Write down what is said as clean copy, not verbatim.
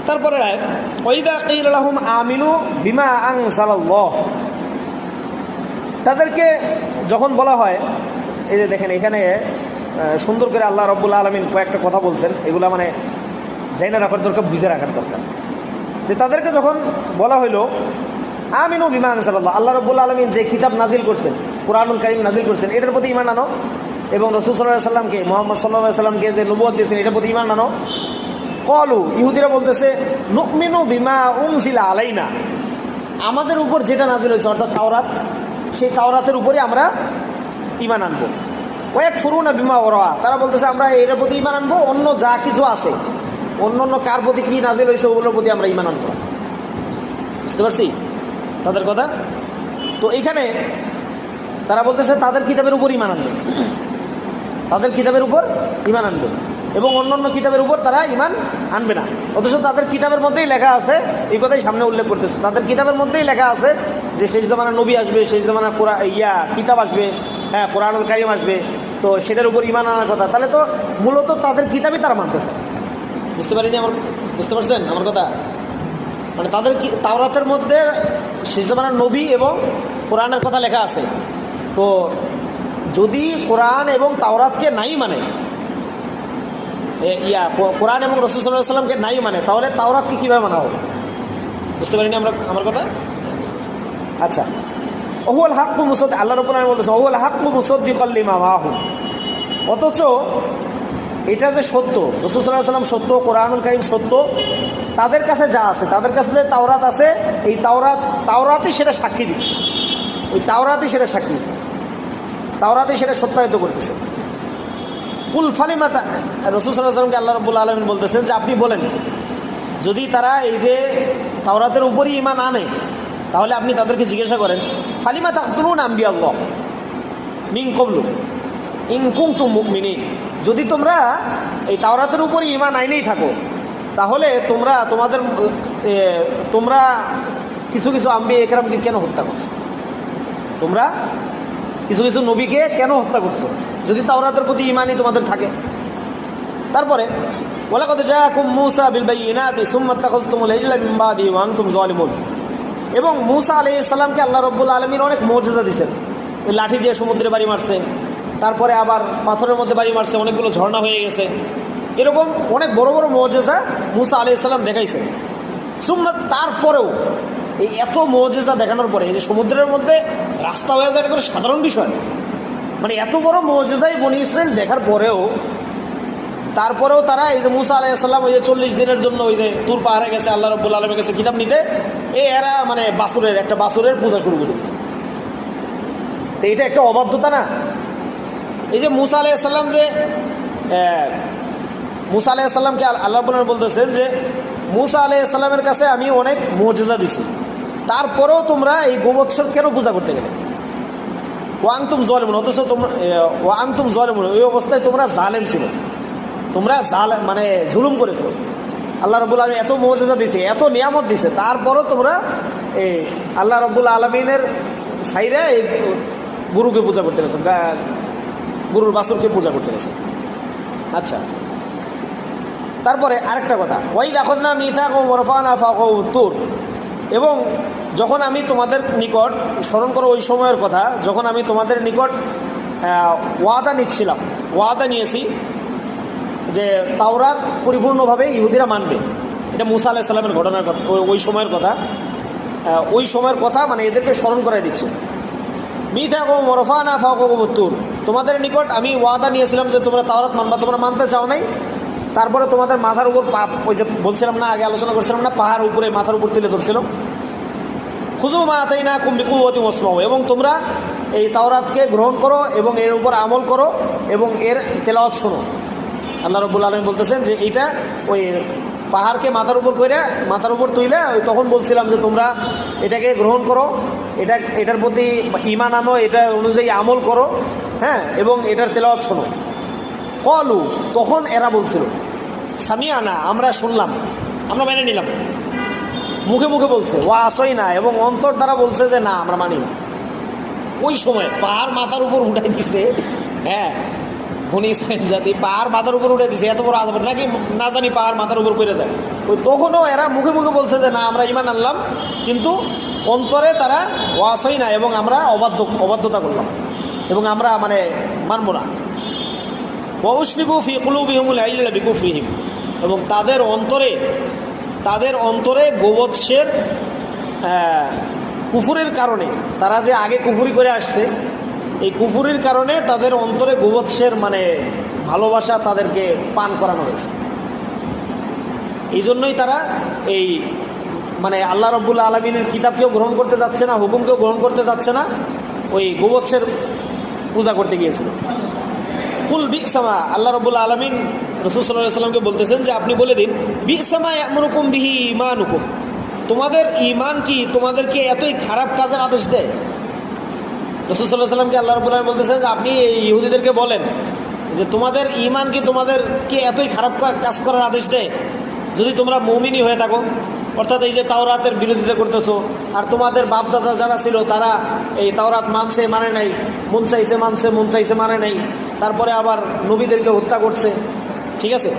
তারপরে ওয়াইদা কিলা লাহুম আমিনু বিমা আনজালাল্লাহ, তাদেরকে যখন বলা হয়, এই যে দেখেন এখানে সুন্দর করে আল্লাহ রাব্বুল আলামিন কয়েকটা কথা বলছেন, এগুলো মানে জানা রাখার দরকার, বুঝে রাখার দরকার। যে তাদেরকে যখন বলা হইলো আমিনু বিমা আনজালাল্লাহ, আল্লাহ রাব্বুল আলামিন যে কিতাব নাজিল করছেন, কুরআনুল কারীম নাজিল করছেন, এটার প্রতি ঈমান আনো, এবং রাসূল সাল্লাল্লাহু আলাইহি সাল্লামকে, মুহাম্মদ সাল্লাল্লাহু আলাইহি সাল্লামকে যে নবুয়ত দিয়েছেন এটার প্রতি ঈমান আনো। ক্বালু, ইহুদিরা বলতেছে নুমিনু বিমা উনজিলা আলাইনা, আমাদের উপর যেটা নাজিল হয়েছে অর্থাৎ তাওরাত, সেই তাওরাতের উপরে আমরা ঈমান আনবো। ওয়াকফুরুনা বিমা ওয়ারা, তারা বলতেছে আমরা এর প্রতি ঈমান আনবো, অন্য যা কিছু আছে, অন্য কার প্রতি কি নাজিল হয়েছে ওগুলোর প্রতি আমরা ঈমান আনবো। বুঝতে পারছি তাদের কথা? তো এখানে তারা বলতেছে তাদের কিতাবের উপর ঈমান আনবে, তাদের কিতাবের উপর ঈমান আনবে, এবং অন্য কিতাবের উপর তারা ঈমান আনবে না। অথচ তাদের কিতাবের মধ্যেই লেখা আছে, এই কথাই সামনে উল্লেখ করতেছে, তাদের কিতাবের মধ্যেই লেখা আছে যে শেষ জামানার নবী আসবে, শেষ জামানার কিতাব আসবে, হ্যাঁ কুরআনুল কারীম আসবে, তো সেটার উপর ঈমান আনার কথা। তাহলে তো মূলত তাদের কিতাবই তারা মানতেছে। বুঝতে পারিনি বুঝতে পারছেন আমার কথা? মানে তাদের তাওরাতের মধ্যে শেষ জামানার নবী এবং কোরআনের কথা লেখা আছে, তো যদি কোরআন এবং তাওরাতকে নাই মানে, কোরআন এবং রাসূল সাল্লাল্লাহু আলাইহি ওয়াসাল্লামকে নাই মানে, তাহলে তাওরাতকে কীভাবে মানা হবে? বুঝতে পারিনি আমার কথা? আচ্ছা, ওহুয়াল হাক্কু মুসাদ্দিক, আল্লাহ রাব্বুল আলামিন বলতেছেন ওহুয়াল হাক্কু মুসাদ্দিকাল লিমা মাআহুম, অথচ এটা যে সত্য, রাসূল সাল্লাল্লাহু আলাইহি ওয়াসাল্লাম সত্য, কোরআনুল কারীম সত্য, তাদের কাছে যা আছে, তাদের কাছে যে তাওরাত আছে, এই তাওরাতই সেটা সাক্ষী দিচ্ছে, ওই তাওরাতই সেটা সাক্ষী, তাওরাতই সেটা সত্যায়িত করতেছে। কুল ফালিমা, রাসূল সাল্লাল্লাহু আলাইহি ওয়াসাল্লামকে আল্লাহ রাব্বুল আলামিন বলতেছেন যে আপনি বলেন, যদি তারা এই যে তাওরাতের উপরই ঈমান আনে, তাহলে আপনি তাদেরকে জিজ্ঞাসা করেন ফালিমা তাকতুলুনা আম্বিয়াল্লাহ মিন ক্বাবলু ইন কুনতুম মুমিনিন, যদি তোমরা এই তাওরাতের উপরই ঈমান আইনেই থাকো, তাহলে তোমরা কিছু আম্বিয়া ইকরামকে কেন হত্যা করছো? তোমরা কিছু নবীকে কেন হত্যা করছো যদি তাওরাতের প্রতি ঈমানই তোমাদের থাকে? তারপরে ওয়ালাকাদ জাআকুম মূসা বিল বায়িনাতি সুম্মা ইত্তাখাযতুমুল ইজলা মিন বাদিহি ওয়া আনতুম যালিমুন, এবং মূসা আলাইহিস সালামকে আল্লাহ রাব্বুল আলামিন অনেক মুজিজা দিয়েছেন। ওই লাঠি দিয়ে সমুদ্রে বাড়ি মারছে, তারপরে আবার পাথরের মধ্যে বাড়ি মারছে, অনেকগুলো ঝর্ণা হয়ে গেছে, এরকম অনেক বড় বড় মুজিজা মূসা আলাইহিস সালাম দেখাইছেন। সুম্মা, তারপরেও এই এত মুজিজা দেখানোর পরে, এই যে সমুদ্রের মধ্যে রাস্তা হয়ে যায়, এটা কোনো সাধারণ বিষয়, মানে এত বড় মুজিজাই বনি ইসরাইল দেখার পরেও, তারপরেও তারা এই যে মূসা আলাইহিস সালাম ওই যে 40 দিনের জন্য ওই যে তুর পাহাড়ে গেছে আল্লাহ রাব্বুল আলামিনের কাছে কিতাব নিতে, এরা মানে বাছুরের পূজা শুরু করে দিয়েছে। তো এটা একটা অবাধ্যতা না? এই যে মূসা আলাইহিস সালাম, যে মূসা আলাইহিস সালামকে আল্লাহ রাব্বুল আলামিন বলতেছেন যে মূসা আলাইহিস সালামের কাছে আমি অনেক মুজিজা দিছি, তারপরেও তোমরা এই গোবৎসর কেন পূজা করতে গেলে? ওয়াংতুম যালিমুন, অথচ ওয়াংতুম যালিমুন, ওই অবস্থায় তোমরা জালেম ছিল, তোমরা মানে জুলুম করেছো। আল্লাহ রাব্বুল আলামিন এত মুজিজা দিছে, এত নিয়ামত দিছে, তারপরও তোমরা এই আল্লাহ রাব্বুল আলামিনের ছাইরা এই গুরুকে পূজা করতে গেছো, গুরুর বাছুরকে পূজা করতে গেছো। আচ্ছা, তারপরে আরেকটা কথা, ওয়াইদ আখাযনা মিসাকাকুম ওয়া রাফা'না ফাওকাকুমুত তুর, এবং যখন আমি তোমাদের নিকট, স্মরণ করো ওই সময়ের কথা যখন আমি তোমাদের নিকট ওয়াদা নিয়েছি যে তাওরাত পরিপূর্ণভাবে ইহুদিরা মানবে। এটা মূসা আলাইহিস সালামের ঘটনার কথা, ওই সময়ের কথা মানে এদেরকে স্মরণ করাই দিচ্ছে। মিসাকাকুম ওয়া রাফা'না ফাওকাকুমুত তুর, তোমাদের নিকট আমি ওয়াদা নিয়েছিলাম যে তোমরা তাওরাত মানবা, তোমরা মানতে চাও নাই, তারপরে তোমাদের মাথার উপর ওই যে বলছিলাম না, আগে আলোচনা করছিলাম না, পাহাড় উপরে মাথার উপর তুলে ধরছিল। খুযু মা আতাইনাকুম বিকুওয়াতিন ওয়াসমাউ, এবং তোমরা এই তাওরাতকে গ্রহণ করো এবং এর উপর আমল করো এবং এর তেলাওয়াত শোনো। আল্লাহ রাব্বুল আলামিন বলতেছেন যে এইটা ওই পাহাড়কে মাথার উপর তুইলে ওই তখন বলছিলাম যে তোমরা এটাকে গ্রহণ করো, এটার প্রতি ঈমান আনো, এটা অনুযায়ী আমল করো, হ্যাঁ, এবং এটার তেলাওয়াত শোনো। ক্বালু, তখন এরা বলছিল সামিআনা, আমরা শুনলাম, আমরা মেনে নিলাম, মুখে মুখে বলছে, ওয়া আসইনা, এবং অন্তর দ্বারা বলছে যে না আমরা মানি না। ওই সময় পাহাড় মাথার উপর উঠাই দিছে, হ্যাঁ, বনি ইসরাইল জাতি পাহাড় মাথার উপর উঠে দিছে, এত বড় আযাব নাকি না জানি পাহাড় মাথার উপর পড়ে যায়। ওই তখনও এরা মুখে মুখে বলছে যে না আমরা ঈমান আনলাম, কিন্তু অন্তরে তারা ওয়াসাই না, এবং আমরা অবাধ্যতা করলাম এবং আমরা মানে মানব না। ওয়াউশরিবু ফি কুলুবিহিমুল ইজলা বিকুফরিহিম, এবং তাদের অন্তরে গোবৎসের কুফুরের কারণে, তারা যে আগে কুফুরি করে আসছে, এই কুফুরির কারণে তাদের অন্তরে গোবৎসের মানে ভালোবাসা তাদেরকে পান করানো হয়েছে। এই জন্যই তারা এই মানে আল্লাহ রাব্বুল আলামিনের কিতাবকেও গ্রহণ করতে যাচ্ছে না, হুকুমকেও গ্রহণ করতে যাচ্ছে না, ওই গোবৎসের পূজা করতে গিয়েছিল। কুল বিসামা, আল্লাহ রাব্বুল আলামিন রাসূল সাল্লাল্লাহু আলাইহি ওয়াসাল্লামকে বলতেছেন যে আপনি বলে দিন, বিসামা ইয়ামুরুকুম বিহি ঈমানুকুম, তোমাদের ঈমান কি তোমাদেরকে এতই খারাপ কাজের আদেশ দেয়? রাসূল সাল্লাল্লাহু আলাইহি ওয়াসাল্লামকে আল্লাহ রাব্বুল আলামিন বলতেছেন যে আপনি এই ইহুদিদেরকে বলেন যে তোমাদের ঈমান কি তোমাদেরকে এতই খারাপ কাজ করার আদেশ দেয়? যদি তোমরা মুমিনই হয়ে থাকো, অর্থাৎ এই যে তাওরাতের বিরোধিতা করতেছো, আর তোমাদের বাপদাদা যারা ছিল তারা এই তাওরাত মানছে মানে নাই, মন চাইছে মানছে, মন চাইছে মানে নাই, তারপরে আবার নবীদেরকে হত্যা করছে, ঠিক আছে,